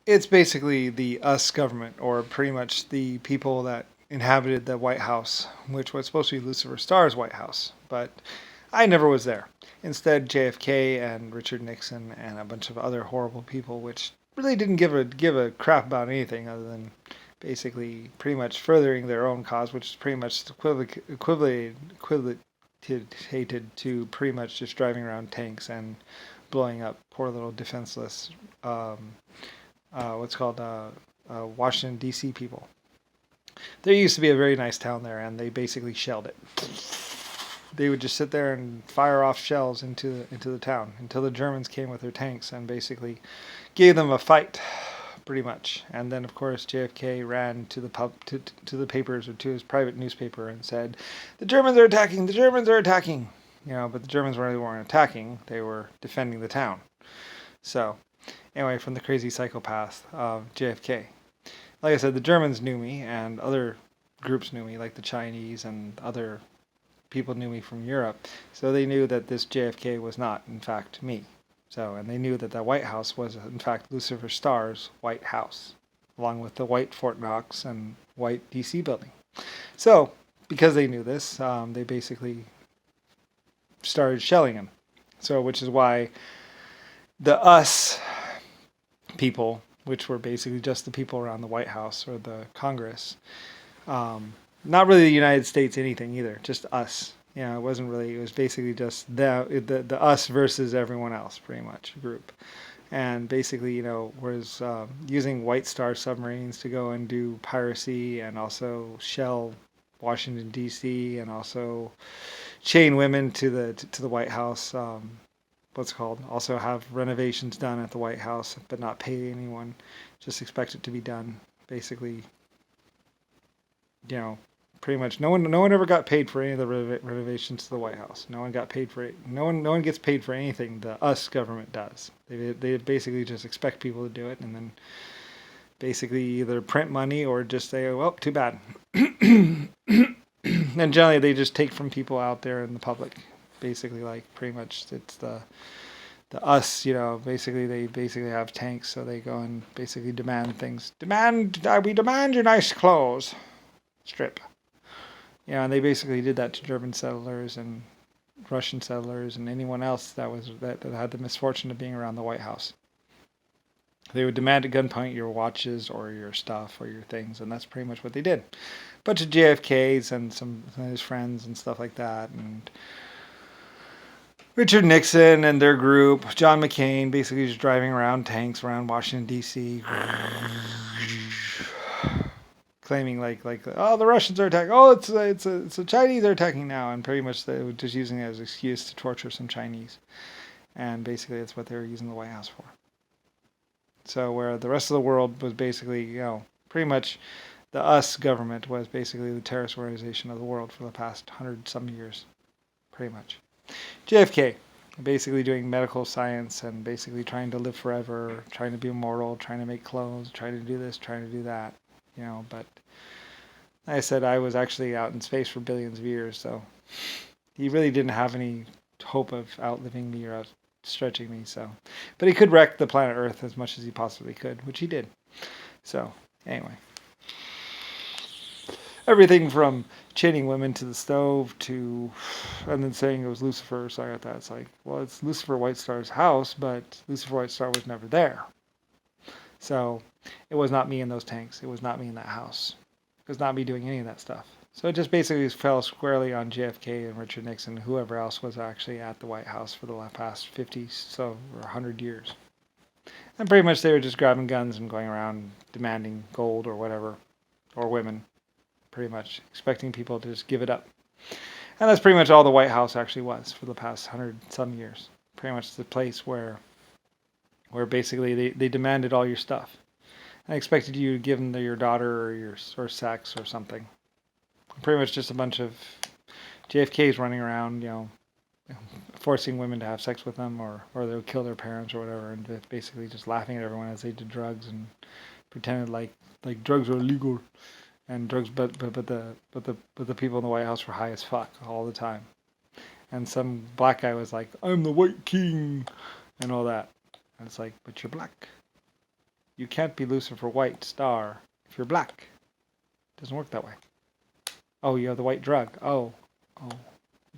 It's basically the us government, or pretty much the people that inhabited the White House, which was supposed to be Lucifer Starr's White House. But I never was there. Instead, JFK and Richard Nixon and a bunch of other horrible people, which really didn't give a crap about anything other than basically pretty much furthering their own cause, which is pretty much equivalent hated to pretty much just driving around tanks and blowing up poor little defenseless what's called Washington D.C. people. There used to be a very nice town there, and they basically shelled it. They would just sit there and fire off shells into the town until the Germans came with their tanks and basically gave them a fight, pretty much. And then, of course, JFK ran to the papers, or to his private newspaper, and said, "The Germans are attacking! The Germans are attacking!" But the Germans really weren't attacking; they were defending the town. So, anyway, from the crazy psychopath of JFK. Like I said, the Germans knew me, and other groups knew me, like the Chinese and other people knew me from Europe. So they knew that this JFK was not, in fact, me. And they knew that the White House was, in fact, Lucifer Starr's White House, along with the white Fort Knox and white DC building. So, because they knew this, they basically started shelling him. So, which is why the us people, which were basically just the people around the White House or the Congress, not really the United States anything either, just us. It wasn't really, it was basically just the us versus everyone else, pretty much, group. And basically, was using White Star submarines to go and do piracy and also shell Washington, D.C., and also chain women to the White House. Also have renovations done at the White House, but not pay anyone. Just expect it to be done. Basically, pretty much no one ever got paid for any of the renovations to the White House. No one got paid for it. No one gets paid for anything the us government does. They basically just expect people to do it, and then basically either print money or just say, "Well, too bad." And generally they just take from people out there in the public. Basically, like, pretty much it's the us, basically they basically have tanks, so they go and basically demand things. We demand your nice clothes. Strip. And they basically did that to German settlers and Russian settlers and anyone else that had the misfortune of being around the White House. They would demand at gunpoint your watches or your stuff or your things, and that's pretty much what they did. A bunch of JFKs and some of his friends and stuff like that, and Richard Nixon and their group, John McCain, basically just driving around tanks around Washington, D.C., claiming like oh, the Russians are attacking, oh, it's the Chinese are attacking now, and pretty much they were just using it as an excuse to torture some Chinese, and basically that's what they were using the White House for. So where the rest of the world was basically, pretty much the us government was basically the terrorist organization of the world for the past 100-some years, pretty much. JFK, basically doing medical science and basically trying to live forever, trying to be immortal, trying to make clothes, trying to do this, trying to do that, but like I said, I was actually out in space for billions of years, so he really didn't have any hope of outliving me or outstretching me, so. But he could wreck the planet Earth as much as he possibly could, which he did. So, anyway. Everything from chaining women to the stove to, and then saying it was Lucifer, so I got that. It's like, well, it's Lucifer White Star's house, but Lucifer White Star was never there. So, it was not me in those tanks. It was not me in that house. It was not me doing any of that stuff. So it just basically fell squarely on JFK and Richard Nixon, whoever else was actually at the White House for the past 50 or 100 years. And pretty much they were just grabbing guns and going around demanding gold or whatever, or women, pretty much expecting people to just give it up. And that's pretty much all the White House actually was for the past 100-some years. Pretty much the place where basically they demanded all your stuff. I expected you to give them your daughter or sex or something. Pretty much just a bunch of JFKs running around, forcing women to have sex with them, or they would kill their parents or whatever, and basically just laughing at everyone as they did drugs and pretended like drugs are illegal, and drugs, but the people in the White House were high as fuck all the time, and some black guy was like, "I'm the White King," and all that, and it's like, but you're black. You can't be Lucifer White Star if you're black. It doesn't work that way. Oh, you have the white drug. Oh,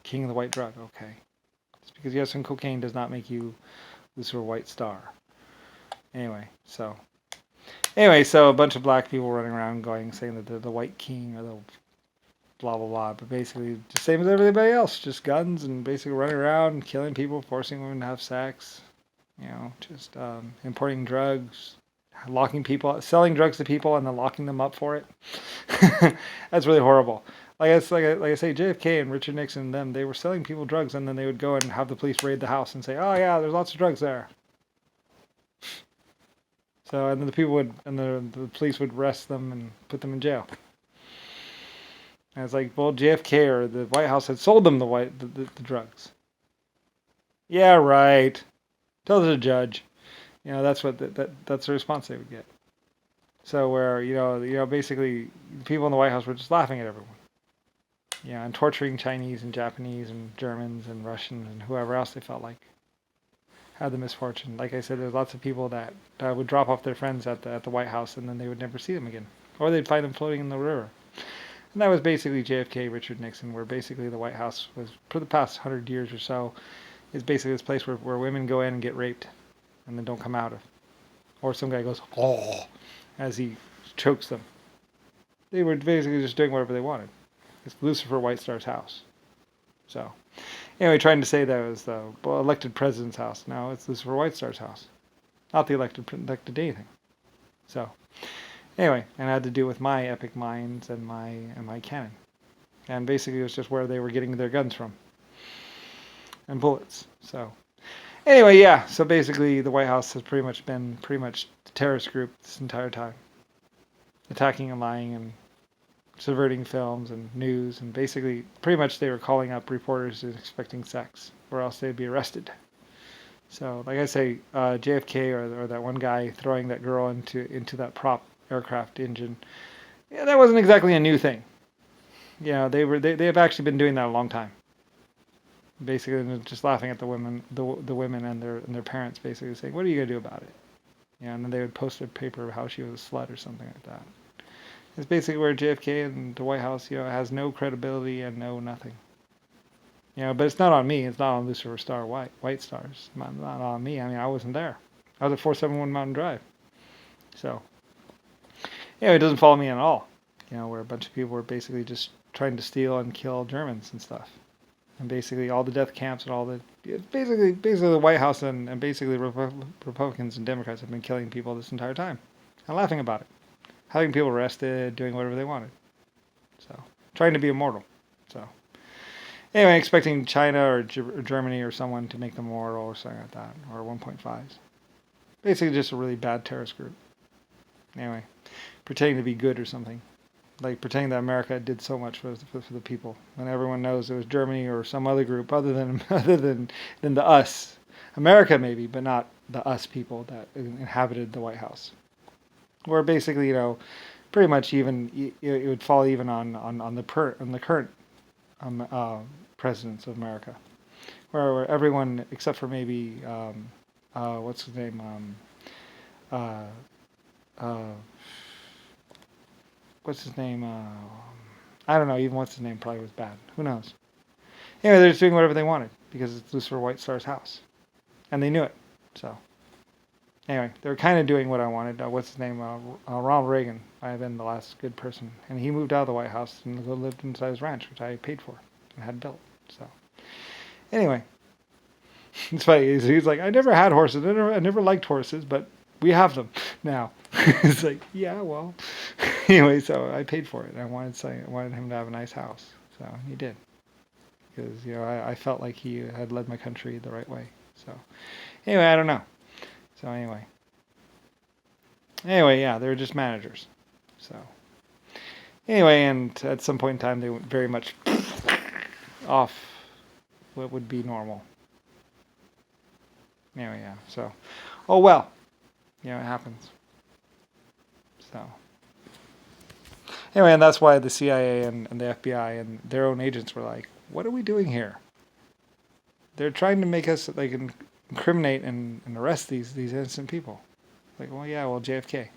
king of the white drug. Okay. It's because you have some cocaine does not make you Lucifer White Star. Anyway, so a bunch of black people running around saying that they're the white king or the blah blah blah, but basically just same as everybody else, just guns and basically running around, killing people, forcing women to have sex, just importing drugs, selling drugs to people and then locking them up for it. That's really horrible. Like I say, JFK and Richard Nixon and they were selling people drugs, and then they would go and have the police raid the house and say, oh yeah, there's lots of drugs there. So, and then the police would arrest them and put them in jail. And it's like, well, JFK or the White House had sold them the drugs. Yeah, right. Tell the judge. That's what that's the response they would get. So where basically people in the White House were just laughing at everyone. And torturing Chinese and Japanese and Germans and Russians and whoever else they felt like had the misfortune. Like I said, there's lots of people that would drop off their friends at the White House, and then they would never see them again, or they'd find them floating in the river. And that was basically JFK, Richard Nixon, where basically the White House was, for the past 100 years or so, is basically this place where women go in and get raped and then don't come out of. Or some guy goes, oh, as he chokes them. They were basically just doing whatever they wanted. It's Lucifer White Star's house. So, anyway, trying to say that it was the elected president's house. No, it's Lucifer White Star's house. Not the elected anything. So, anyway, and it had to do with my epic minds and my canon. And basically it was just where they were getting their guns from. And bullets. So, anyway, yeah. So basically the White House has pretty much been the terrorist group this entire time. Attacking and lying and subverting films and news, and basically pretty much they were calling up reporters and expecting sex, or else they'd be arrested. So, like I say, JFK or that one guy throwing that girl into that prop aircraft engine, that wasn't exactly a new thing. They have actually been doing that a long time. Basically, just laughing at the women and their parents, basically saying, "What are you gonna do about it?" And then they would post a paper of how she was a slut or something like that. It's basically where JFK and the White House, has no credibility and no nothing. But it's not on me. It's not on Lucifer Star White Stars. Not on me. I mean, I wasn't there. I was at 471 Mountain Drive. So, it doesn't follow me at all. Where a bunch of people were basically just trying to steal and kill Germans and stuff. And basically all the death camps and all the... Basically the White House and basically Republicans and Democrats have been killing people this entire time. And laughing about it. Having people arrested, doing whatever they wanted. So, trying to be immortal. So, anyway, expecting China or Germany or someone to make them immortal or something like that. Or 1.5s. Basically just a really bad terrorist group. Anyway, pretending to be good or something. Like pretending that America did so much for the people. When everyone knows it was Germany or some other group other than the us. America maybe, but not the us people that inhabited the White House. Where basically, pretty much even it would fall even on the current presidents of America, where everyone except for maybe what's his name what's his name I don't know, even what's his name probably was bad. Who knows? Anyway, they're just doing whatever they wanted because it's Lucifer White Star's house, and they knew it. So. Anyway, they were kind of doing what I wanted. What's his name? Ronald Reagan might have been the last good person. And he moved out of the White House and lived inside his ranch, which I paid for and had built. So, anyway, it's funny. He's like, I never had horses. I never liked horses, but we have them now. It's like, yeah, well. Anyway, so I paid for it. I wanted him to have a nice house. So he did. Because, I felt like he had led my country the right way. So, anyway, I don't know. So anyway, yeah, they were just managers. So anyway, and at some point in time, they went very much off what would be normal. Anyway, yeah. So, oh well, it happens. So anyway, and that's why the CIA and the FBI and their own agents were like, "What are we doing here? They're trying to make us incriminate and arrest these innocent people. Like, well, yeah, well, JFK.